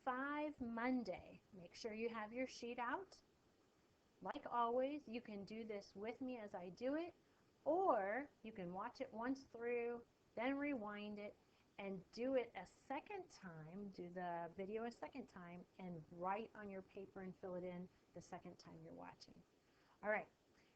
5 Monday. Make sure you have your sheet out. Like always, you can do this with me as I do it, or you can watch it once through, then rewind it, and do it a second time, do the video a second time, and write on your paper and fill it in the second time you're watching. All right,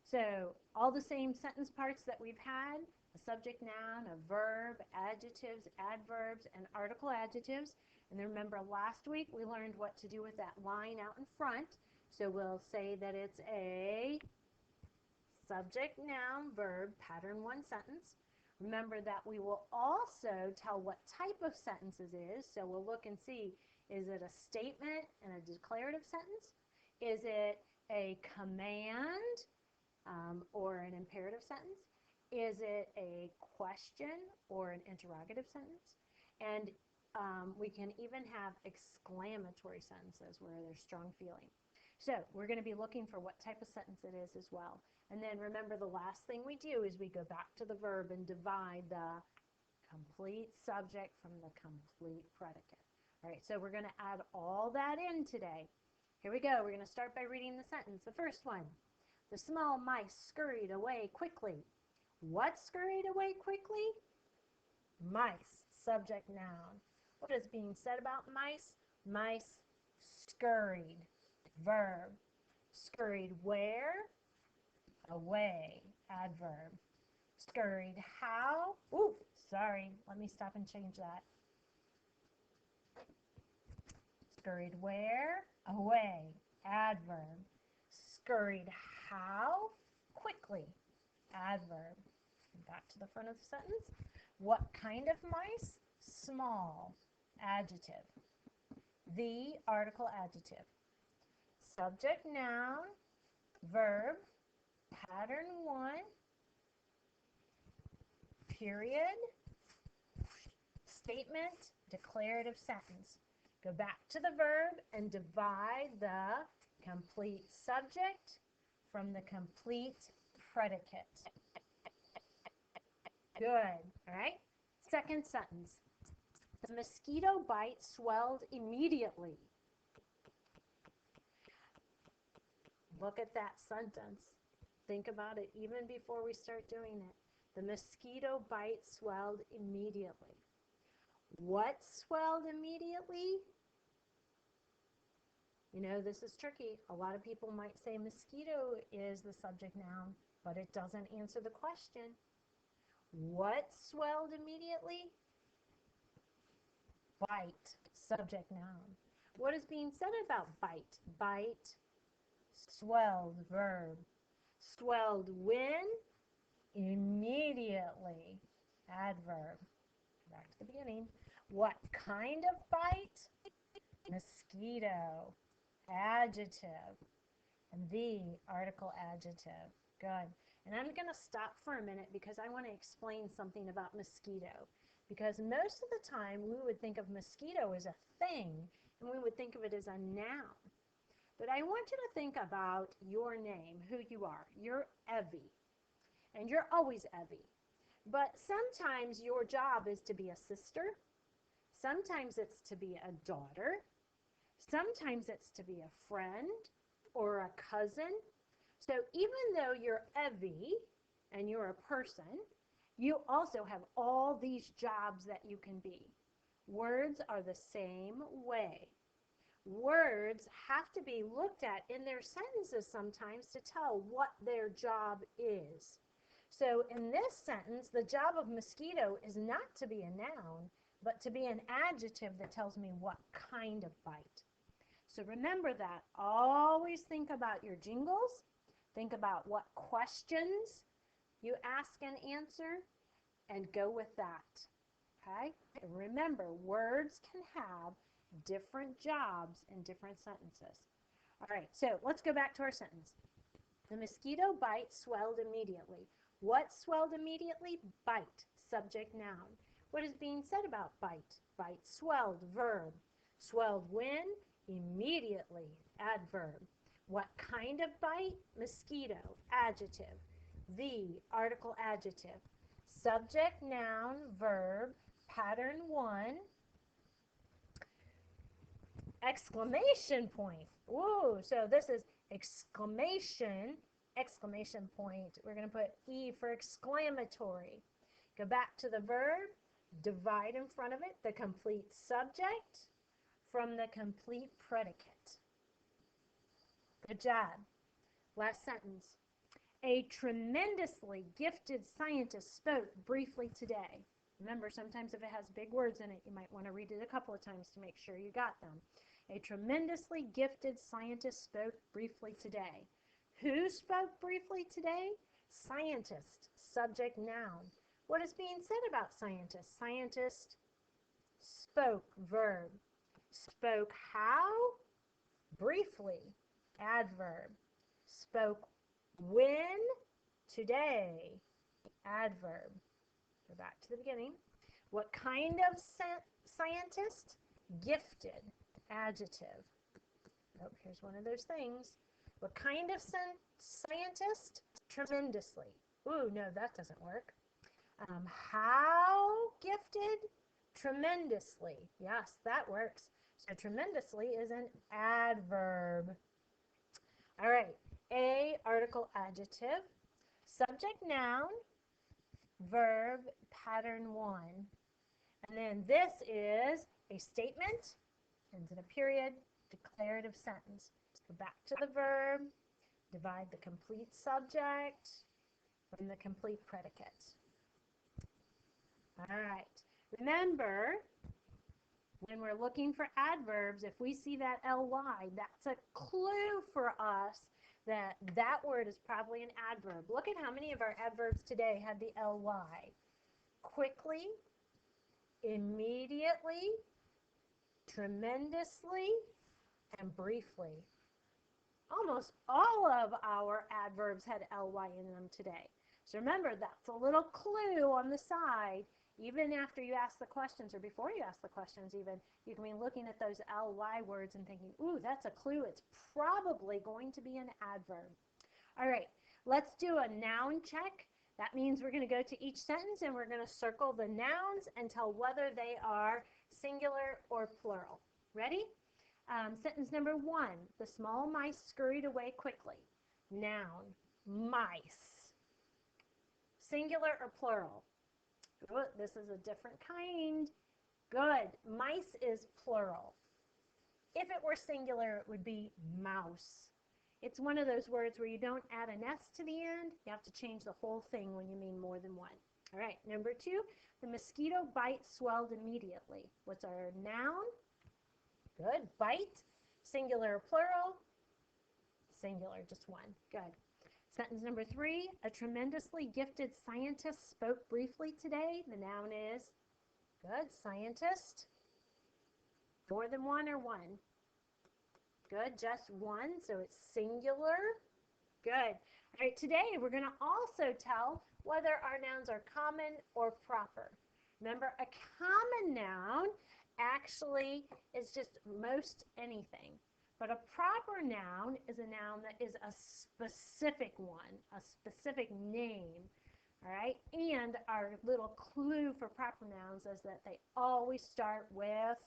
so all the same sentence parts that we've had, a subject, noun, a verb, adjectives, adverbs, and article adjectives. And then remember last week we learned what to do with that line out in front. So we'll say that it's a subject, noun, verb, pattern 1 sentence. Remember that we will also tell what type of sentences it is. So we'll look and see, is it a statement and a declarative sentence? Is it a command or an imperative sentence? Is it a question or an interrogative sentence? And we can even have exclamatory sentences where there's strong feeling. So we're going to be looking for what type of sentence it is as well. And then remember, the last thing we do is we go back to the verb and divide the complete subject from the complete predicate. All right, so we're going to add all that in today. Here we go. We're going to start by reading the sentence. The first one, the small mice scurried away quickly. What scurried away quickly? Mice, subject, noun. What is being said about mice? Mice scurried. Verb. Scurried where? Away. Adverb. Scurried how? Ooh, sorry. Let me stop and change that. Scurried where? Away. Adverb. Scurried how? Quickly. Adverb. Back to the front of the sentence. What kind of mice? Small. Adjective. The article adjective. Subject, noun, verb, pattern 1, period, statement, declarative sentence. Go back to the verb and divide the complete subject from the complete predicate. Good. All right. Second sentence. The mosquito bite swelled immediately. Look at that sentence. Think about it even before we start doing it. The mosquito bite swelled immediately. What swelled immediately? You know, this is tricky. A lot of people might say mosquito is the subject noun, but it doesn't answer the question. What swelled immediately? Bite, subject noun. What is being said about bite? Bite, swelled, verb. Swelled when? Immediately, adverb. Back to the beginning. What kind of bite? Mosquito, adjective. And the article adjective. Good. And I'm going to stop for a minute because I want to explain something about mosquito. Because most of the time we would think of mosquito as a thing, and we would think of it as a noun. But I want you to think about your name, who you are. You're Evie, and you're always Evie. But sometimes your job is to be a sister. Sometimes it's to be a daughter. Sometimes it's to be a friend or a cousin. So even though you're Evie and you're a person, you also have all these jobs that you can be. Words are the same way. Words have to be looked at in their sentences sometimes to tell what their job is. So in this sentence, the job of mosquito is not to be a noun, but to be an adjective that tells me what kind of bite. So remember that. Always think about your jingles. Think about what questions you ask and answer, and go with that. Okay? And remember, words can have different jobs in different sentences. All right, so let's go back to our sentence. The mosquito bite swelled immediately. What swelled immediately? Bite, subject, noun. What is being said about bite? Bite swelled, verb. Swelled when? Immediately, adverb. What kind of bite? Mosquito, adjective. The, article adjective. Subject, noun, verb, pattern 1. exclamation point. Ooh, so this is exclamation, exclamation point. We're going to put E for exclamatory. Go back to the verb, divide in front of it the complete subject from the complete predicate. Good job. Last sentence. A tremendously gifted scientist spoke briefly today. Remember, sometimes if it has big words in it, you might want to read it a couple of times to make sure you got them. A tremendously gifted scientist spoke briefly today. Who spoke briefly today? Scientist, subject, noun. What is being said about scientists? Scientist spoke, verb. Spoke how? Briefly, adverb. Spoke when? Today, adverb. Go back to the beginning. What kind of scientist? Gifted, adjective. Oh, here's one of those things. What kind of scientist? Tremendously. Ooh, no, that doesn't work. How gifted? Tremendously. Yes, that works. So tremendously is an adverb. All right. A, article, adjective. Subject, noun. Verb, pattern 1. And then this is a statement, ends in a period, declarative sentence. Go back to the verb, divide the complete subject from the complete predicate. All right. Remember, when we're looking for adverbs, if we see that ly, that's a clue for us that that word is probably an adverb. Look at how many of our adverbs today have the ly. Quickly, immediately, tremendously, and briefly. Almost all of our adverbs had ly in them today. So remember, that's a little clue on the side. Even after you ask the questions, or before you ask the questions even, you can be looking at those ly words and thinking, ooh, that's a clue. It's probably going to be an adverb. All right, let's do a noun check. That means we're going to go to each sentence and we're going to circle the nouns and tell whether they are singular or plural. Ready? Sentence number 1, the small mice scurried away quickly. Noun, mice. Singular or plural? Good. This is a different kind. Good. Mice is plural. If it were singular, it would be mouse. It's one of those words where you don't add an S to the end. You have to change the whole thing when you mean more than one. All right. Number 2, the mosquito bite swelled immediately. What's our noun? Good. Bite. Singular or plural? Singular, just one. Good. Sentence number 3, a tremendously gifted scientist spoke briefly today. The noun is, good, scientist. More than one or one? Good, just one, so it's singular. Good. All right, today we're going to also tell whether our nouns are common or proper. Remember, a common noun actually is just most anything. But a proper noun is a noun that is a specific one, a specific name, all right? And our little clue for proper nouns is that they always start with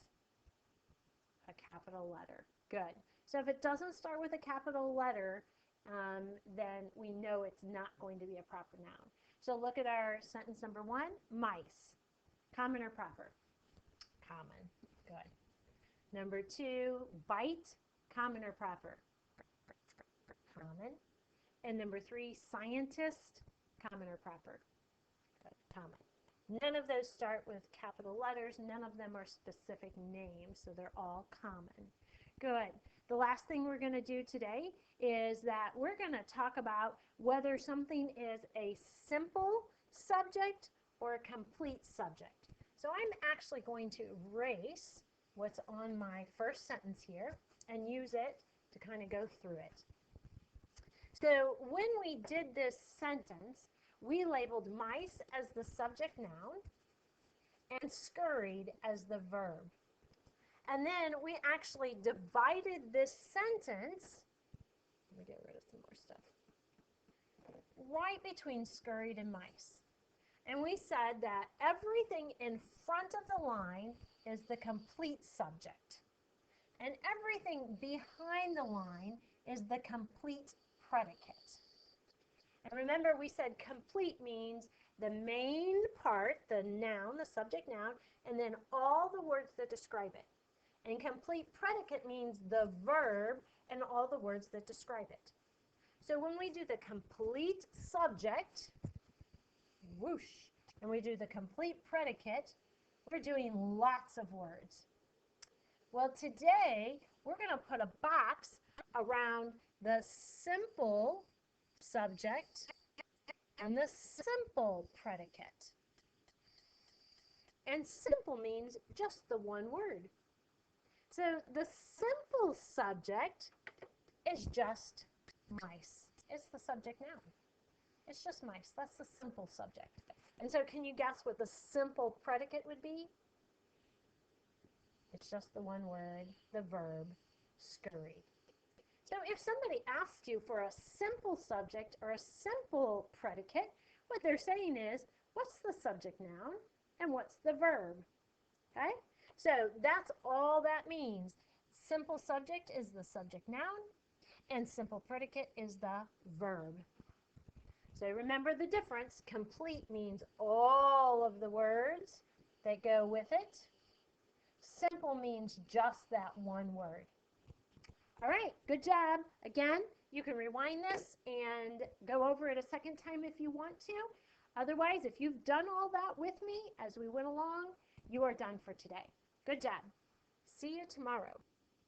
a capital letter. Good. So if it doesn't start with a capital letter, then we know it's not going to be a proper noun. So look at our sentence number 1, mice. Common or proper? Common. Good. Number 2, bite. Common or proper? Common. And number 3, scientist. Common or proper? Good. Common. None of those start with capital letters. None of them are specific names, so they're all common. Good. The last thing we're going to do today is that we're going to talk about whether something is a simple subject or a complete subject. So I'm actually going to erase what's on my first sentence here and use it to kind of go through it. So when we did this sentence, we labeled mice as the subject noun and scurried as the verb. And then we actually divided this sentence, let me get rid of some more stuff, right between scurried and mice. And we said that everything in front of the line is the complete subject. And everything behind the line is the complete predicate. And remember, we said complete means the main part, the noun, the subject noun, and then all the words that describe it. And complete predicate means the verb and all the words that describe it. So when we do the complete subject, whoosh, and we do the complete predicate, we're doing lots of words. Well, today we're going to put a box around the simple subject and the simple predicate. And simple means just the one word. So the simple subject is just mice. It's the subject noun. It's just mice. That's the simple subject. And so can you guess what the simple predicate would be? It's just the one word, the verb, scurry. So if somebody asked you for a simple subject or a simple predicate, what they're saying is, what's the subject noun and what's the verb? Okay? So that's all that means. Simple subject is the subject noun, and simple predicate is the verb. So remember the difference. Complete means all of the words that go with it. Simple means just that one word. All right, good job. Again, you can rewind this and go over it a second time if you want to. Otherwise, if you've done all that with me as we went along, you are done for today. Good job. See you tomorrow.